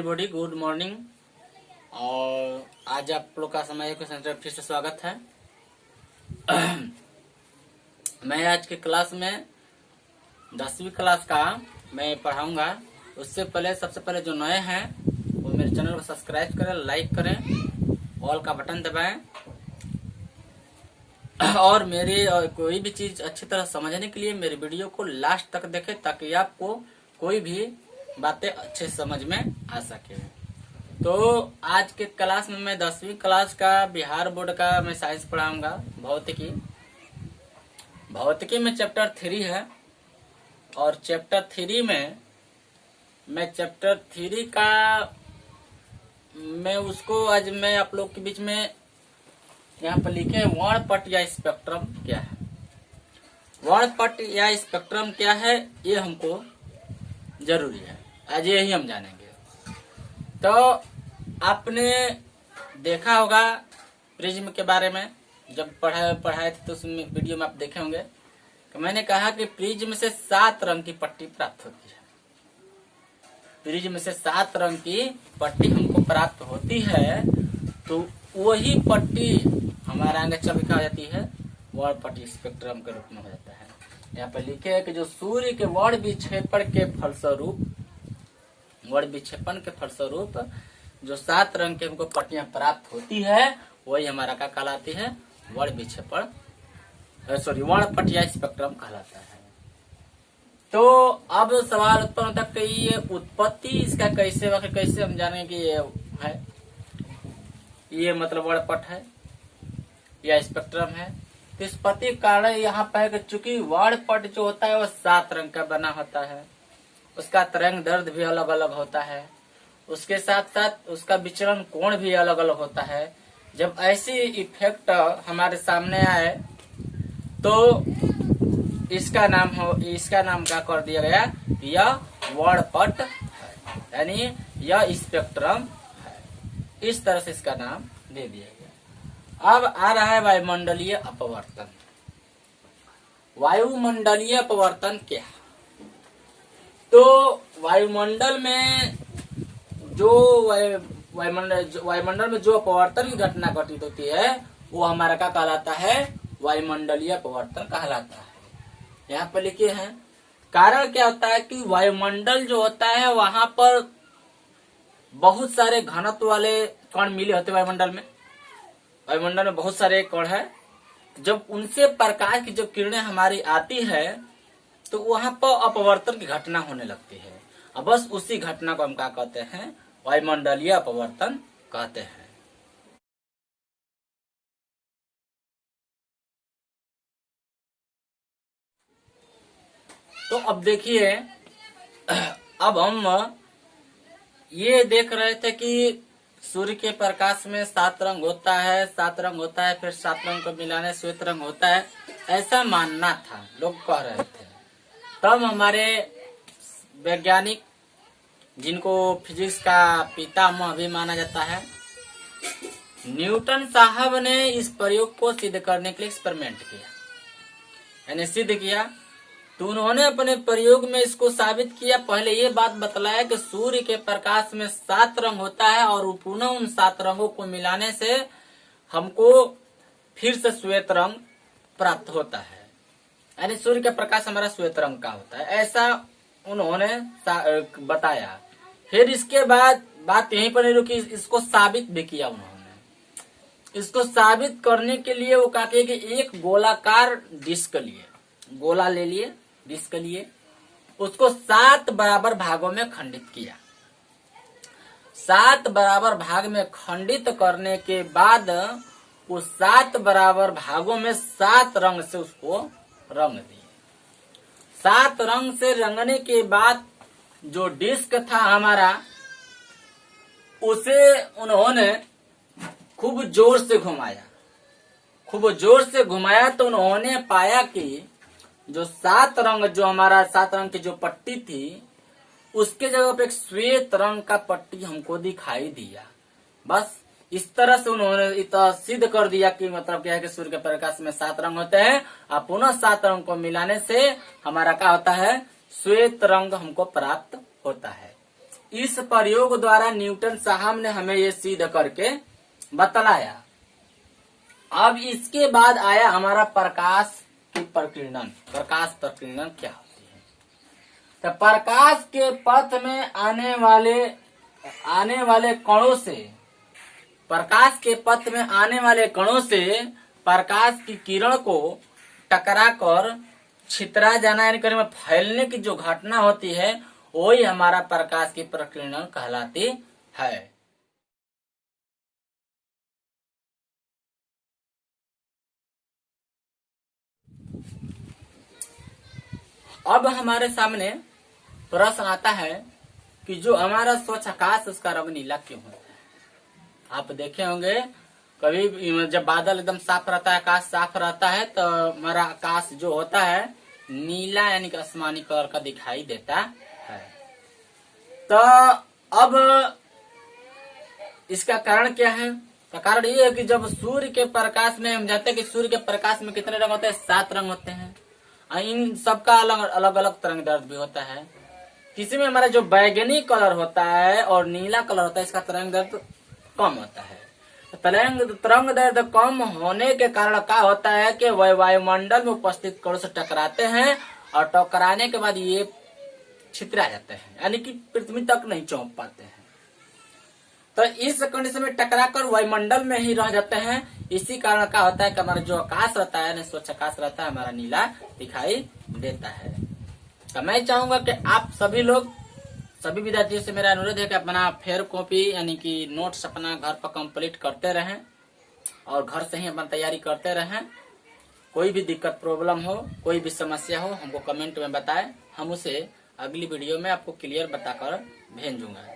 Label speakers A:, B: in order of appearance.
A: Everybody, good morning. और आज आप लोग का समय क्वेश्चन सेंटर फिर से स्वागत है। मैं आज के क्लास में 10वीं क्लास का मैं पढ़ाऊंगा। उससे पहले सबसे पहले जो नए हैं वो मेरे चैनल को सब्सक्राइब करें, लाइक करें, ऑल का बटन दबाएं और मेरी कोई भी चीज अच्छी तरह समझने के लिए मेरे वीडियो को लास्ट तक देखें ताकि आपको कोई भी बातें अच्छे समझ में आ सके। तो आज के क्लास में मैं 10वीं क्लास का बिहार बोर्ड का मैं साइंस पढ़ाऊंगा। भौतिकी में चैप्टर 3 है और चैप्टर 3 में मैं चैप्टर 3 का मैं उसको आज मैं आप लोग के बीच में यहाँ पर लिखे वर्णपट या स्पेक्ट्रम क्या है। वर्णपट या स्पेक्ट्रम क्या है ये हमको जरूरी है, आज यही हम जानेंगे। तो आपने देखा होगा प्रिज्म के बारे में, जब पढ़ाए थे तो उसमें वीडियो में आप देखे होंगे कि मैंने कहा कि प्रिज्म से 7 रंग की पट्टी प्राप्त होती है। प्रिज्म से 7 रंग की पट्टी हमको प्राप्त होती है, तो वही पट्टी हमारा आगे चल के हो जाती है वर्णपट स्पेक्ट्रम के रूप में हो जाता है। यहाँ पर लिखे है कि जो सूर्य के वर्ण विक्षेपण के फलस्वरूप जो 7 रंग के हमको पट्टियां प्राप्त होती है वही हमारा क्या कहलाती है, वर्णपट या स्पेक्ट्रम कहलाता है। तो अब सवाल उत्पन्न होता है कि ये उत्पत्ति इसका कैसे हम जानेंगे कि ये है, ये मतलब वर्णपट है या स्पेक्ट्रम है। तो इस पति कारण यहाँ पे है कि चूंकि वर्णपट जो होता है वो 7 रंग का बना होता है, उसका तरंग दैर्ध्य भी अलग अलग होता है, उसके साथ साथ उसका विचलन कोण भी अलग अलग होता है। जब ऐसी इफेक्ट हमारे सामने आए तो इसका नाम क्या कर दिया गया, यह वर्णपट है, यानी यह स्पेक्ट्रम है। इस तरह से इसका नाम दे दिया गया। अब आ रहा है वायुमंडलीय अपवर्तन। वायुमंडलीय अपवर्तन क्या है? तो वायुमंडल में जो वायुमंडल में जो अपवर्तन की घटना घटित होती है वो हमारा क्या कहलाता है, वायुमंडलीय अपवर्तन कहलाता है। यहाँ पर लिखे हैं कारण क्या होता है कि वायुमंडल जो होता है वहां पर बहुत सारे घनत्व वाले कण मिले होते हैं। वायुमंडल में बहुत सारे कण है, जब उनसे प्रकाश की जब किरणें हमारी आती है तो वहां पर अपवर्तन की घटना होने लगती है। अब बस उसी घटना को हम क्या कहते हैं, वायुमंडलीय अपवर्तन कहते हैं। तो अब देखिए, अब हम ये देख रहे थे कि सूर्य के प्रकाश में 7 रंग होता है, फिर 7 रंग को मिलाने श्वेत रंग होता है, ऐसा मानना था, लोग कह रहे थे। तब हमारे वैज्ञानिक, जिनको फिजिक्स का पितामह भी माना जाता है, न्यूटन साहब ने इस प्रयोग को सिद्ध करने के लिए एक्सपेरिमेंट किया, यानी सिद्ध किया। तो उन्होंने अपने प्रयोग में इसको साबित किया। पहले ये बात बतलाया कि सूर्य के प्रकाश में 7 रंग होता है और पुनः उन 7 रंगों को मिलाने से हमको फिर से श्वेत रंग प्राप्त होता है, यानी सूर्य का प्रकाश हमारा श्वेत रंग का होता है, ऐसा उन्होंने बताया। फिर इसके बाद बात यहीं पर नहीं रुकी, इसको साबित भी किया उन्होंने। इसको साबित करने के लिए वो कहते हैं कि एक गोलाकार डिस्क लिए, गोला ले लिए, डिस्क लिए, उसको 7 बराबर भागों में खंडित किया। 7 बराबर भाग में खंडित करने के बाद वो 7 बराबर भागों में 7 रंग से उसको रंग दिए। 7 रंग से रंगने के बाद जो डिस्क था हमारा, उसे उन्होंने खूब जोर से घुमाया। तो उन्होंने पाया कि जो 7 रंग, जो हमारा 7 रंग की जो पट्टी थी, उसके जगह पे एक श्वेत रंग का पट्टी हमको दिखाई दिया। बस इस तरह से उन्होंने इतना सिद्ध कर दिया कि मतलब क्या है कि सूर्य के प्रकाश में 7 रंग होते हैं और पुनः 7 रंग को मिलाने से हमारा क्या होता है, श्वेत रंग हमको प्राप्त होता है। इस प्रयोग द्वारा न्यूटन साहब ने हमें ये सिद्ध करके बतलाया। अब इसके बाद आया हमारा प्रकाश की प्रकीर्णन। प्रकाश प्रकीर्णन क्या होती है? तो प्रकाश के पथ में आने वाले कणों से, प्रकाश के पथ में आने वाले कणों से प्रकाश की किरण को टकरा कर छितरा जाना, यानी करीब फैलने की जो घटना होती है वही हमारा प्रकाश की प्रकीर्णन कहलाती है। अब हमारे सामने प्रश्न आता है कि जो हमारा स्वच्छ आकाश उसका रंग नीला क्यों होता है? आप देखे होंगे कभी जब बादल एकदम साफ रहता है, आकाश साफ रहता है, तो हमारा आकाश जो होता है नीला यानी कि आसमानी कलर का दिखाई देता है। तो अब इसका कारण क्या है? तो कारण ये है कि जब सूर्य के प्रकाश में, हम जानते हैं कि सूर्य के प्रकाश में कितने रंग होते हैं? 7 रंग होते हैं। इन सबका अलग अलग तरंग दैर्ध्य भी होता है। किसी में हमारा जो बैगनी कलर होता है और नीला कलर होता है, इसका तरंग दैर्ध्य कम होता है। तरंग दैर्ध्य कम होने के कारण क्या होता है कि वह वायुमंडल में उपस्थित कणों से टकराते हैं और टकराने के बाद ये छितरा जाते हैं, यानी कि पृथ्वी तक नहीं चौंक पाते हैं। तो इस कंडीशन में टकरा कर वायुमंडल में ही रह जाते हैं। इसी कारण क्या होता है कि हमारा जो आकाश रहता है, स्वच्छ आकाश रहता है, हमारा नीला दिखाई देता है। तो मैं चाहूंगा कि आप सभी लोग, सभी विद्यार्थियों से मेरा अनुरोध है कि अपना फेयर कॉपी यानी कि नोट्स अपना घर पर कंप्लीट करते रहें और घर से ही अपना तैयारी करते रहें। कोई भी दिक्कत, प्रॉब्लम हो, कोई भी समस्या हो, हमको कमेंट में बताएं। हम उसे अगली वीडियो में आपको क्लियर बताकर भेजूंगा।